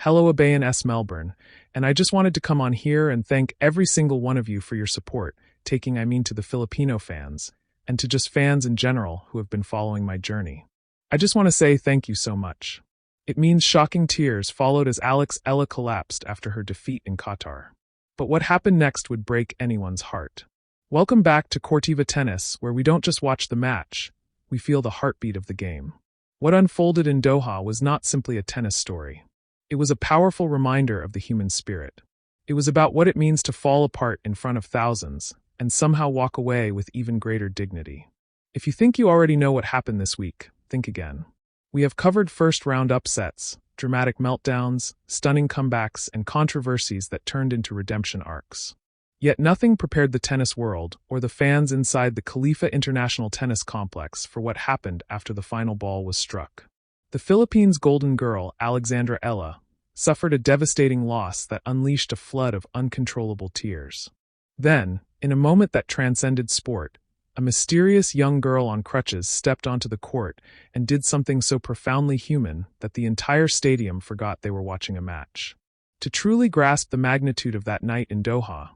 Hello Abayan S. Melbourne, and I just wanted to come on here and thank every single one of you for your support, to the Filipino fans, and to just fans in general who have been following my journey. I just want to say thank you so much. It means shocking tears followed as Eala collapsed after her defeat in Qatar. But what happened next would break anyone's heart. Welcome back to Cortiva Tennis, where we don't just watch the match, we feel the heartbeat of the game. What unfolded in Doha was not simply a tennis story. It was a powerful reminder of the human spirit. It was about what it means to fall apart in front of thousands and somehow walk away with even greater dignity. If you think you already know what happened this week, think again. We have covered first-round upsets, dramatic meltdowns, stunning comebacks, and controversies that turned into redemption arcs. Yet nothing prepared the tennis world or the fans inside the Khalifa International Tennis Complex for what happened after the final ball was struck. The Philippines' golden girl, Eala, suffered a devastating loss that unleashed a flood of uncontrollable tears. Then, in a moment that transcended sport, a mysterious young girl on crutches stepped onto the court and did something so profoundly human that the entire stadium forgot they were watching a match. To truly grasp the magnitude of that night in Doha,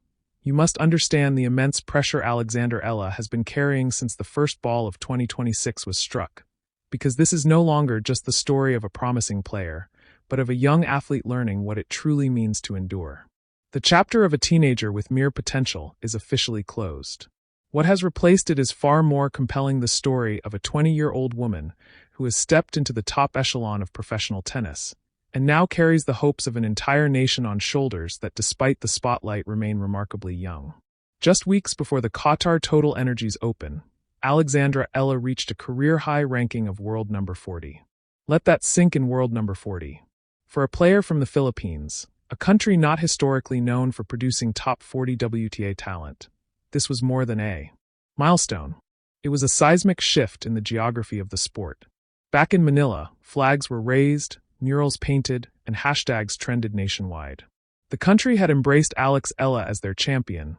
you must understand the immense pressure Eala has been carrying since the first ball of 2026 was struck. Because this is no longer just the story of a promising player, but of a young athlete learning what it truly means to endure. The chapter of a teenager with mere potential is officially closed. What has replaced it is far more compelling: the story of a 20-year-old woman who has stepped into the top echelon of professional tennis, and now carries the hopes of an entire nation on shoulders that, despite the spotlight, remain remarkably young. Just weeks before the Qatar Total Energies Open, Eala reached a career-high ranking of world number 40. Let that sink in: world number 40. For a player from the Philippines, a country not historically known for producing top 40 WTA talent, this was more than a milestone. It was a seismic shift in the geography of the sport. Back in Manila, flags were raised, murals painted, and hashtags trended nationwide. The country had embraced Eala as their champion,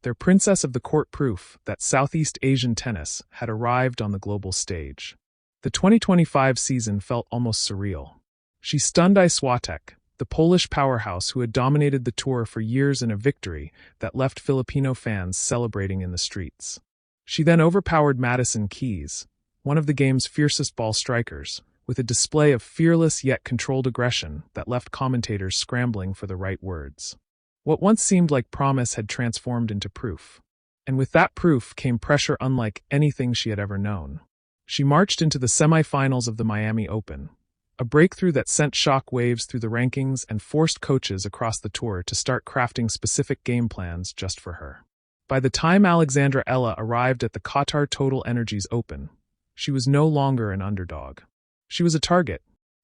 their princess of the court, proof that Southeast Asian tennis had arrived on the global stage. The 2025 season felt almost surreal. She stunned Swiatek, the Polish powerhouse who had dominated the tour for years, in a victory that left Filipino fans celebrating in the streets. She then overpowered Madison Keys, one of the game's fiercest ball strikers, with a display of fearless yet controlled aggression that left commentators scrambling for the right words. What once seemed like promise had transformed into proof. And with that proof came pressure unlike anything she had ever known. She marched into the semi-finals of the Miami Open, a breakthrough that sent shock waves through the rankings and forced coaches across the tour to start crafting specific game plans just for her. By the time Eala arrived at the Qatar Total Energies Open, she was no longer an underdog. She was a target.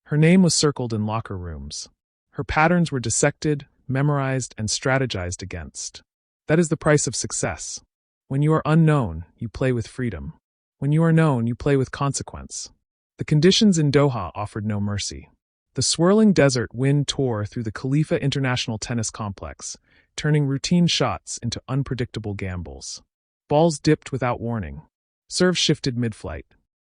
Her name was circled in locker rooms. Her patterns were dissected, memorized, and strategized against. That is the price of success. When you are unknown, you play with freedom. When you are known, you play with consequence. The conditions in Doha offered no mercy. The swirling desert wind tore through the Khalifa International Tennis Complex, turning routine shots into unpredictable gambles. Balls dipped without warning. Serves shifted mid-flight.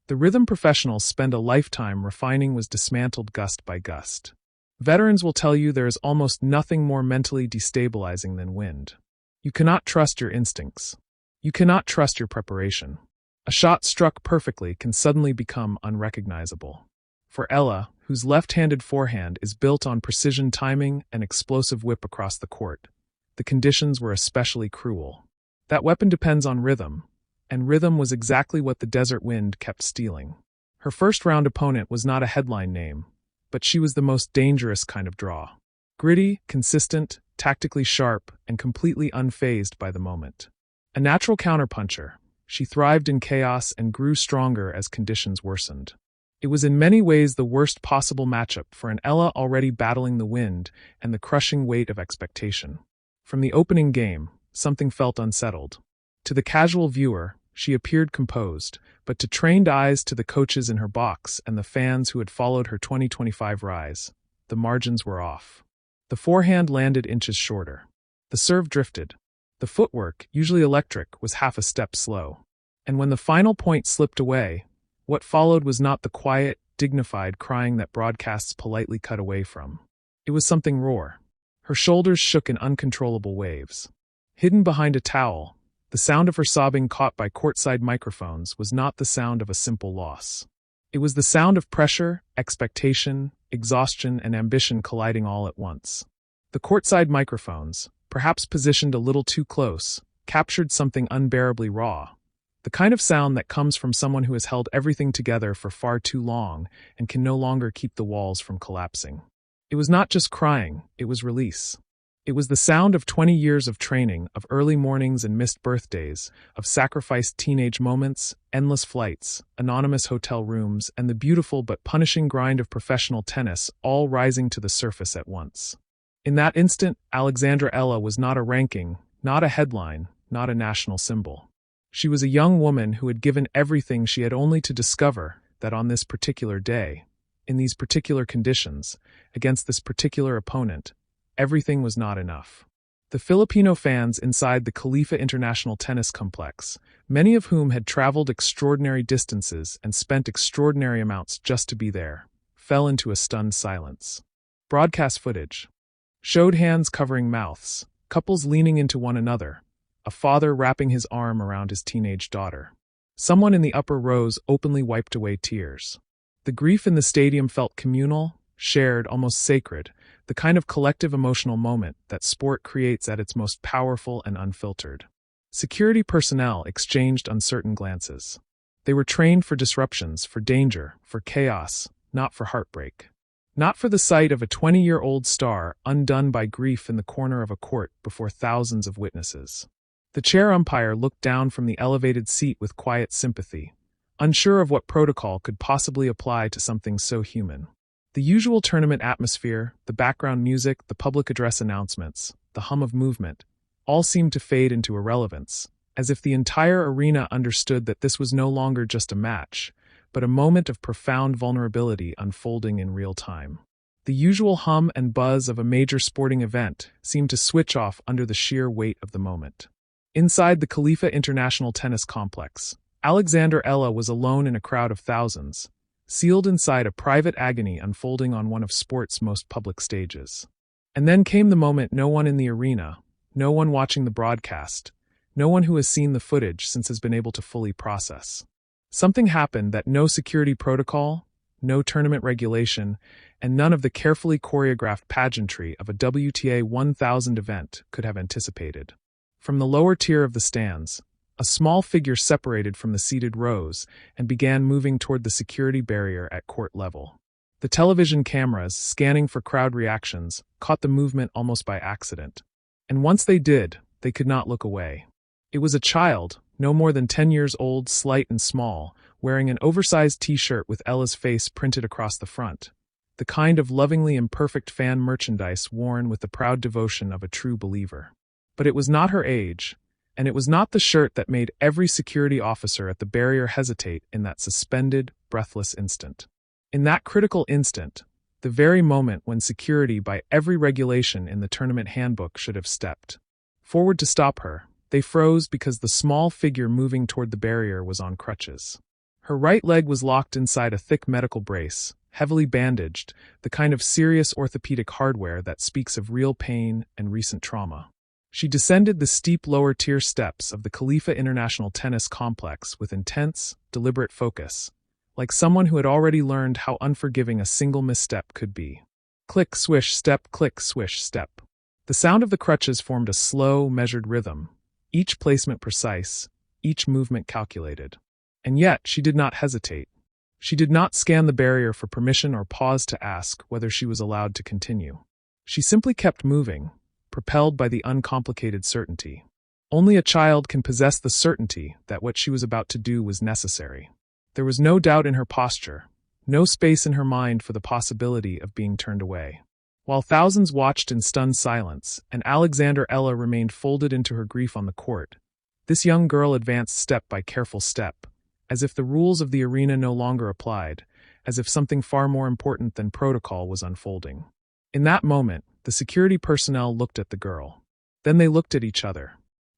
The rhythm professionals spend a lifetime refining was dismantled gust by gust. Veterans will tell you there is almost nothing more mentally destabilizing than wind. You cannot trust your instincts. You cannot trust your preparation. A shot struck perfectly can suddenly become unrecognizable. For Eala, whose left-handed forehand is built on precision timing and explosive whip across the court, the conditions were especially cruel. That weapon depends on rhythm, and rhythm was exactly what the desert wind kept stealing. Her first-round opponent was not a headline name, but she was the most dangerous kind of draw. Gritty, consistent, tactically sharp, and completely unfazed by the moment. A natural counterpuncher, she thrived in chaos and grew stronger as conditions worsened. It was in many ways the worst possible matchup for an Eala already battling the wind and the crushing weight of expectation. From the opening game, something felt unsettled. To the casual viewer, she appeared composed, but to trained eyes, to the coaches in her box and the fans who had followed her 2025 rise, the margins were off. The forehand landed inches shorter. The serve drifted. The footwork, usually electric, was half a step slow. And when the final point slipped away, what followed was not the quiet, dignified crying that broadcasts politely cut away from. It was something raw. Her shoulders shook in uncontrollable waves. Hidden behind a towel, the sound of her sobbing caught by courtside microphones was not the sound of a simple loss. It was the sound of pressure, expectation, exhaustion, and ambition colliding all at once. The courtside microphones, perhaps positioned a little too close, captured something unbearably raw. The kind of sound that comes from someone who has held everything together for far too long and can no longer keep the walls from collapsing. It was not just crying, it was release. It was the sound of 20 years of training, of early mornings and missed birthdays, of sacrificed teenage moments, endless flights, anonymous hotel rooms, and the beautiful but punishing grind of professional tennis, all rising to the surface at once. In that instant, Alexandra Eala was not a ranking, not a headline, not a national symbol. She was a young woman who had given everything she had only to discover that on this particular day, in these particular conditions, against this particular opponent, everything was not enough. The Filipino fans inside the Khalifa International Tennis Complex, many of whom had traveled extraordinary distances and spent extraordinary amounts just to be there, fell into a stunned silence. Broadcast footage showed hands covering mouths, couples leaning into one another, a father wrapping his arm around his teenage daughter. Someone in the upper rows openly wiped away tears. The grief in the stadium felt communal, shared, almost sacred, the kind of collective emotional moment that sport creates at its most powerful and unfiltered. Security personnel exchanged uncertain glances. They were trained for disruptions, for danger, for chaos, not for heartbreak. Not for the sight of a 20-year-old star undone by grief in the corner of a court before thousands of witnesses. The chair umpire looked down from the elevated seat with quiet sympathy, unsure of what protocol could possibly apply to something so human. The usual tournament atmosphere, the background music, the public address announcements, the hum of movement, all seemed to fade into irrelevance, as if the entire arena understood that this was no longer just a match, but a moment of profound vulnerability unfolding in real time. The usual hum and buzz of a major sporting event seemed to switch off under the sheer weight of the moment. Inside the Khalifa International Tennis Complex, Alexandra Eala was alone in a crowd of thousands, sealed inside a private agony unfolding on one of sport's most public stages. And then came the moment no one in the arena, no one watching the broadcast, no one who has seen the footage since has been able to fully process. Something happened that no security protocol, no tournament regulation, and none of the carefully choreographed pageantry of a WTA 1000 event could have anticipated. From the lower tier of the stands, a small figure separated from the seated rows and began moving toward the security barrier at court level. The television cameras, scanning for crowd reactions, caught the movement almost by accident. And once they did, they could not look away. It was a child, no more than 10 years old, slight and small, wearing an oversized t-shirt with Ella's face printed across the front, the kind of lovingly imperfect fan merchandise worn with the proud devotion of a true believer. But it was not her age, and it was not the shirt that made every security officer at the barrier hesitate in that suspended, breathless instant. In that critical instant, the very moment when security by every regulation in the tournament handbook should have stepped forward to stop her, they froze because the small figure moving toward the barrier was on crutches. Her right leg was locked inside a thick medical brace, heavily bandaged, the kind of serious orthopedic hardware that speaks of real pain and recent trauma. She descended the steep lower-tier steps of the Khalifa International Tennis Complex with intense, deliberate focus, like someone who had already learned how unforgiving a single misstep could be. Click, swish, step, click, swish, step. The sound of the crutches formed a slow, measured rhythm, each placement precise, each movement calculated. And yet, she did not hesitate. She did not scan the barrier for permission or pause to ask whether she was allowed to continue. She simply kept moving, propelled by the uncomplicated certainty. Only a child can possess the certainty that what she was about to do was necessary. There was no doubt in her posture, no space in her mind for the possibility of being turned away. While thousands watched in stunned silence, and Alexandra Eala remained folded into her grief on the court, this young girl advanced step by careful step, as if the rules of the arena no longer applied, as if something far more important than protocol was unfolding. In that moment, the security personnel looked at the girl. Then they looked at each other.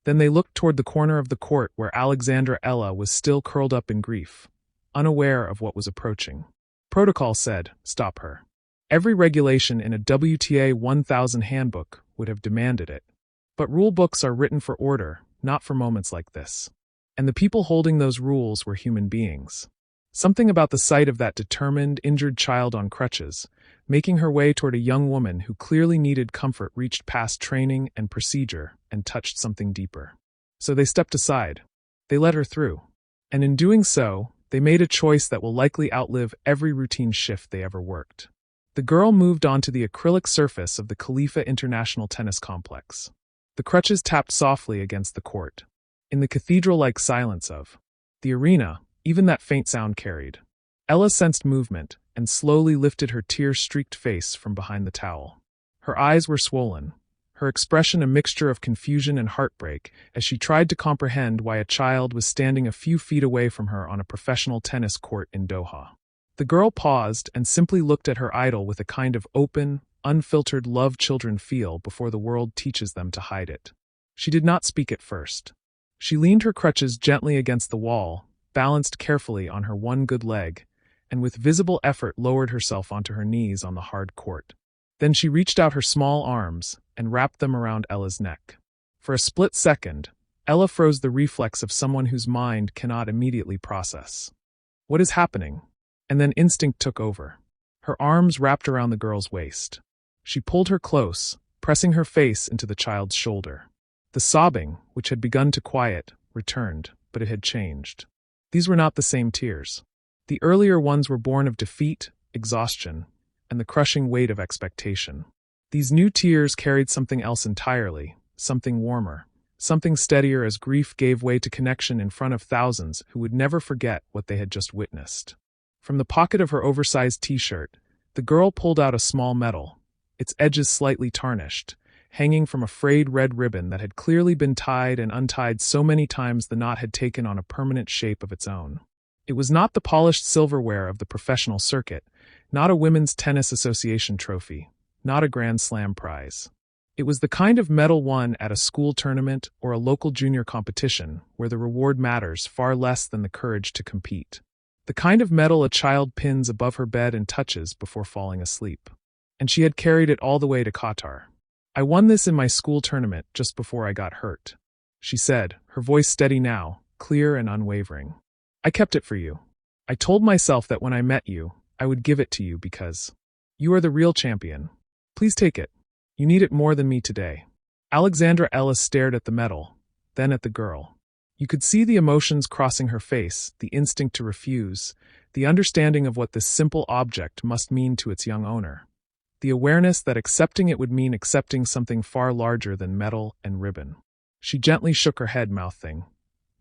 Then they looked toward the corner of the court where Alexandra Eala was still curled up in grief, unaware of what was approaching. Protocol said, "Stop her." Every regulation in a WTA 1000 handbook would have demanded it. But rule books are written for order, not for moments like this. And the people holding those rules were human beings. Something about the sight of that determined, injured child on crutches, making her way toward a young woman who clearly needed comfort, reached past training and procedure and touched something deeper. So they stepped aside. They let her through. And in doing so, they made a choice that will likely outlive every routine shift they ever worked. The girl moved onto the acrylic surface of the Khalifa International Tennis Complex. The crutches tapped softly against the court. In the cathedral-like silence of the arena, even that faint sound carried. Eala sensed movement and slowly lifted her tear-streaked face from behind the towel. Her eyes were swollen, her expression a mixture of confusion and heartbreak as she tried to comprehend why a child was standing a few feet away from her on a professional tennis court in Doha. The girl paused and simply looked at her idol with a kind of open, unfiltered love children feel before the world teaches them to hide it. She did not speak at first. She leaned her crutches gently against the wall, balanced carefully on her one good leg, and with visible effort lowered herself onto her knees on the hard court. Then she reached out her small arms and wrapped them around Ella's neck. For a split second, Eala froze, the reflex of someone whose mind cannot immediately process. What is happening? And then instinct took over. Her arms wrapped around the girl's waist. She pulled her close, pressing her face into the child's shoulder. The sobbing, which had begun to quiet, returned, but it had changed. These were not the same tears. The earlier ones were born of defeat, exhaustion, and the crushing weight of expectation. These new tears carried something else entirely, something warmer, something steadier as grief gave way to connection in front of thousands who would never forget what they had just witnessed. From the pocket of her oversized t-shirt, the girl pulled out a small medal, its edges slightly tarnished, hanging from a frayed red ribbon that had clearly been tied and untied so many times the knot had taken on a permanent shape of its own. It was not the polished silverware of the professional circuit, not a Women's Tennis Association trophy, not a Grand Slam prize. It was the kind of medal won at a school tournament or a local junior competition where the reward matters far less than the courage to compete. The kind of medal a child pins above her bed and touches before falling asleep. And she had carried it all the way to Qatar. "I won this in my school tournament just before I got hurt," she said, her voice steady now, clear and unwavering. "I kept it for you. I told myself that when I met you, I would give it to you because you are the real champion. Please take it. You need it more than me today." Alexandra Ellis stared at the medal, then at the girl. You could see the emotions crossing her face, the instinct to refuse, the understanding of what this simple object must mean to its young owner. The awareness that accepting it would mean accepting something far larger than medal and ribbon. She gently shook her head, mouthing,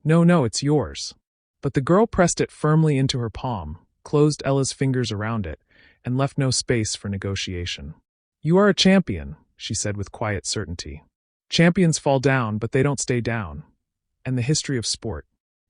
No, it's yours." But the girl pressed it firmly into her palm, closed Ella's fingers around it, and left no space for negotiation. "You are a champion," she said with quiet certainty. "Champions fall down, but they don't stay down." And the history of sport.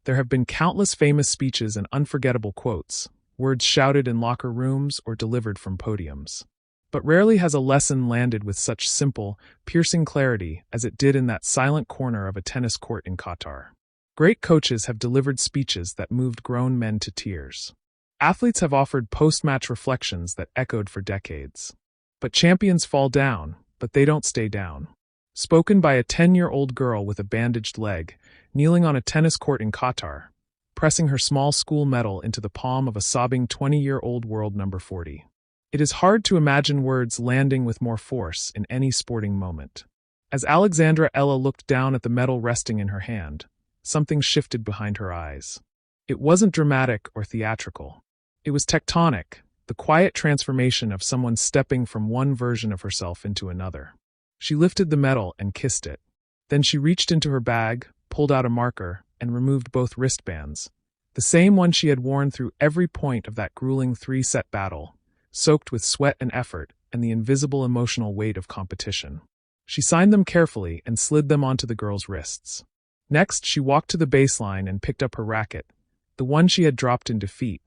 There have been countless famous speeches and unforgettable quotes, words shouted in locker rooms or delivered from podiums. But rarely has a lesson landed with such simple, piercing clarity as it did in that silent corner of a tennis court in Qatar. Great coaches have delivered speeches that moved grown men to tears. Athletes have offered post-match reflections that echoed for decades. But champions fall down, but they don't stay down. Spoken by a 10-year-old girl with a bandaged leg, kneeling on a tennis court in Qatar, pressing her small school medal into the palm of a sobbing 20-year-old world number 40. It is hard to imagine words landing with more force in any sporting moment. As Alexandra Ella looked down at the medal resting in her hand, something shifted behind her eyes. It wasn't dramatic or theatrical. It was tectonic, the quiet transformation of someone stepping from one version of herself into another. She lifted the medal and kissed it. Then she reached into her bag, pulled out a marker, and removed both wristbands, the same one she had worn through every point of that grueling 3-set battle, soaked with sweat and effort and the invisible emotional weight of competition. She signed them carefully and slid them onto the girl's wrists. Next, she walked to the baseline and picked up her racket, the one she had dropped in defeat,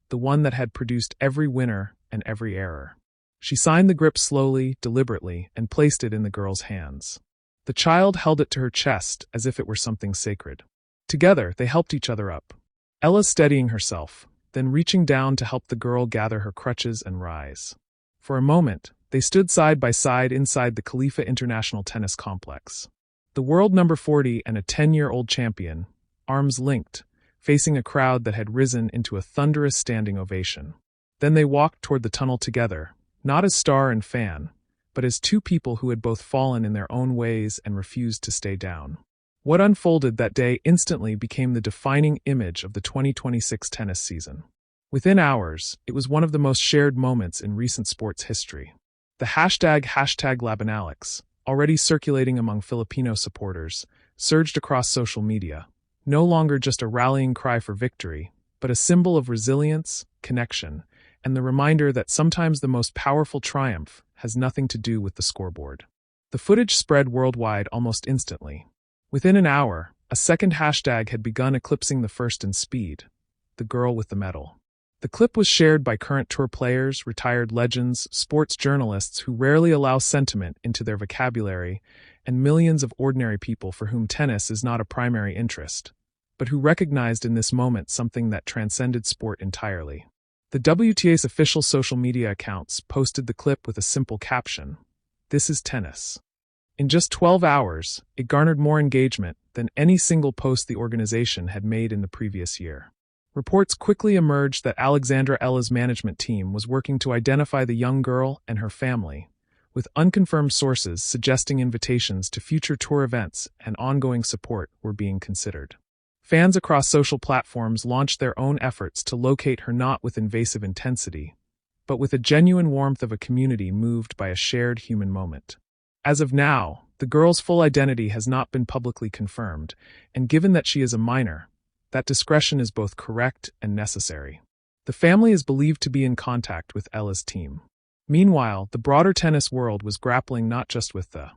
the one that had produced every winner and every error. She signed the grip slowly, deliberately, and placed it in the girl's hands. The child held it to her chest as if it were something sacred. Together, they helped each other up. Ella steadying herself, then reaching down to help the girl gather her crutches and rise. For a moment, they stood side by side inside the Khalifa International Tennis Complex. The world number 40 and a 10-year-old champion, arms linked, facing a crowd that had risen into a thunderous standing ovation. Then they walked toward the tunnel together, not as star and fan, but as two people who had both fallen in their own ways and refused to stay down. What unfolded that day instantly became the defining image of the 2026 tennis season. Within hours, it was one of the most shared moments in recent sports history. The hashtag #Labanalex, already circulating among Filipino supporters, surged across social media, no longer just a rallying cry for victory, but a symbol of resilience, connection, and the reminder that sometimes the most powerful triumph has nothing to do with the scoreboard. The footage spread worldwide almost instantly. Within an hour, a second hashtag had begun eclipsing the first in speed: the girl with the medal. The clip was shared by current tour players, retired legends, sports journalists who rarely allow sentiment into their vocabulary, and millions of ordinary people for whom tennis is not a primary interest, but who recognized in this moment something that transcended sport entirely. The WTA's official social media accounts posted the clip with a simple caption: "This is tennis." In just 12 hours, it garnered more engagement than any single post the organization had made in the previous year. Reports quickly emerged that Eala's management team was working to identify the young girl and her family, with unconfirmed sources suggesting invitations to future tour events and ongoing support were being considered. Fans across social platforms launched their own efforts to locate her, not with invasive intensity, but with a genuine warmth of a community moved by a shared human moment. As of now, the girl's full identity has not been publicly confirmed, and given that she is a minor, that discretion is both correct and necessary. The family is believed to be in contact with Eala's team. Meanwhile, the broader tennis world was grappling not just with the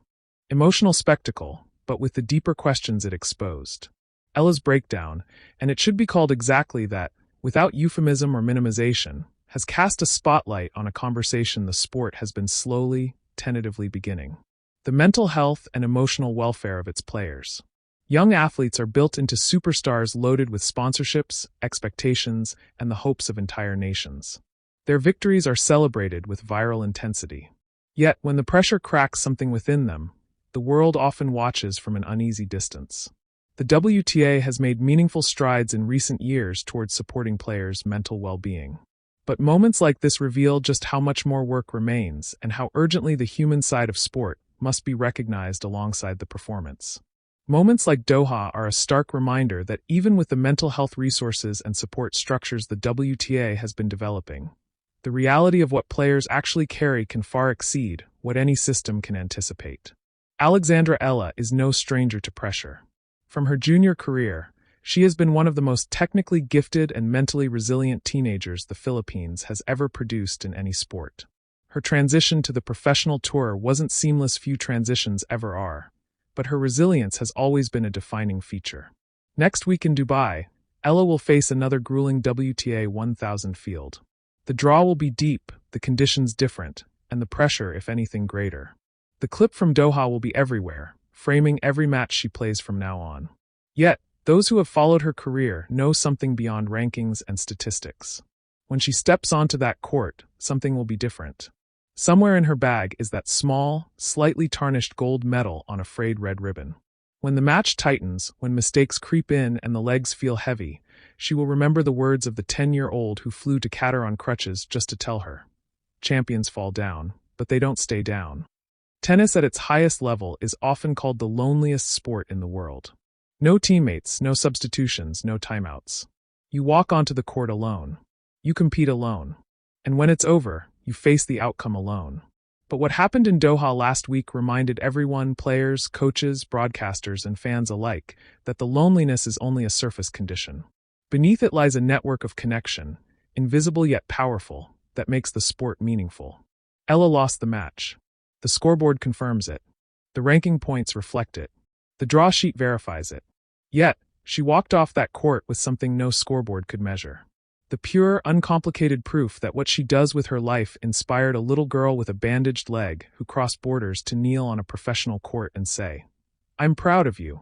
emotional spectacle, but with the deeper questions it exposed. Eala's breakdown, and it should be called exactly that, without euphemism or minimization, has cast a spotlight on a conversation the sport has been slowly, tentatively beginning: the mental health and emotional welfare of its players. Young athletes are built into superstars loaded with sponsorships, expectations, and the hopes of entire nations. Their victories are celebrated with viral intensity. Yet, when the pressure cracks something within them, the world often watches from an uneasy distance. The WTA has made meaningful strides in recent years towards supporting players' mental well-being. But moments like this reveal just how much more work remains and how urgently the human side of sport must be recognized alongside the performance. Moments like Doha are a stark reminder that even with the mental health resources and support structures the WTA has been developing, the reality of what players actually carry can far exceed what any system can anticipate. Eala is no stranger to pressure. From her junior career, she has been one of the most technically gifted and mentally resilient teenagers the Philippines has ever produced in any sport. Her transition to the professional tour wasn't seamless, few transitions ever are, but her resilience has always been a defining feature. Next week in Dubai, Eala will face another grueling WTA 1000 field. The draw will be deep, the conditions different, and the pressure, if anything, greater. The clip from Doha will be everywhere, framing every match she plays from now on. Yet, those who have followed her career know something beyond rankings and statistics. When she steps onto that court, something will be different. Somewhere in her bag is that small, slightly tarnished gold medal on a frayed red ribbon. When the match tightens, when mistakes creep in and the legs feel heavy, she will remember the words of the 10-year-old who flew to Qatar on crutches just to tell her, "Champions fall down, but they don't stay down." Tennis at its highest level is often called the loneliest sport in the world. No teammates, no substitutions, no timeouts. You walk onto the court alone. You compete alone. And when it's over, you face the outcome alone. But what happened in Doha last week reminded everyone, players, coaches, broadcasters, and fans alike, that the loneliness is only a surface condition. Beneath it lies a network of connection, invisible yet powerful, that makes the sport meaningful. Eala lost the match. The scoreboard confirms it. The ranking points reflect it. The draw sheet verifies it. Yet, she walked off that court with something no scoreboard could measure. The pure, uncomplicated proof that what she does with her life inspired a little girl with a bandaged leg who crossed borders to kneel on a professional court and say, "I'm proud of you."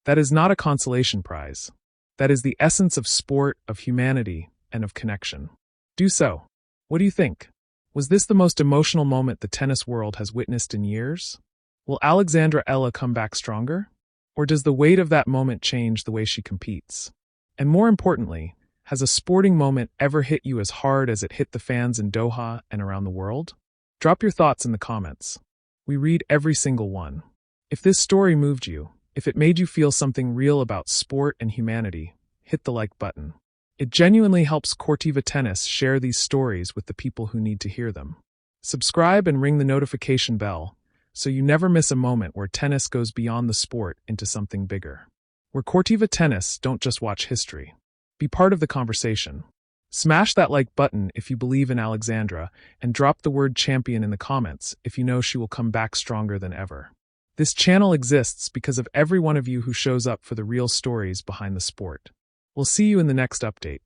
That is not a consolation prize. That is the essence of sport, of humanity, and of connection. Do so. What do you think? Was this the most emotional moment the tennis world has witnessed in years? Will Alexandra Eala come back stronger? Or does the weight of that moment change the way she competes? And more importantly, has a sporting moment ever hit you as hard as it hit the fans in Doha and around the world? Drop your thoughts in the comments. We read every single one. If this story moved you, if it made you feel something real about sport and humanity, hit the like button. It genuinely helps Cortiva Tennis share these stories with the people who need to hear them. Subscribe and ring the notification bell so you never miss a moment where tennis goes beyond the sport into something bigger. Where Cortiva Tennis don't just watch history. Be part of the conversation. Smash that like button if you believe in Alexandra, and drop the word champion in the comments if you know she will come back stronger than ever. This channel exists because of every one of you who shows up for the real stories behind the sport. We'll see you in the next update.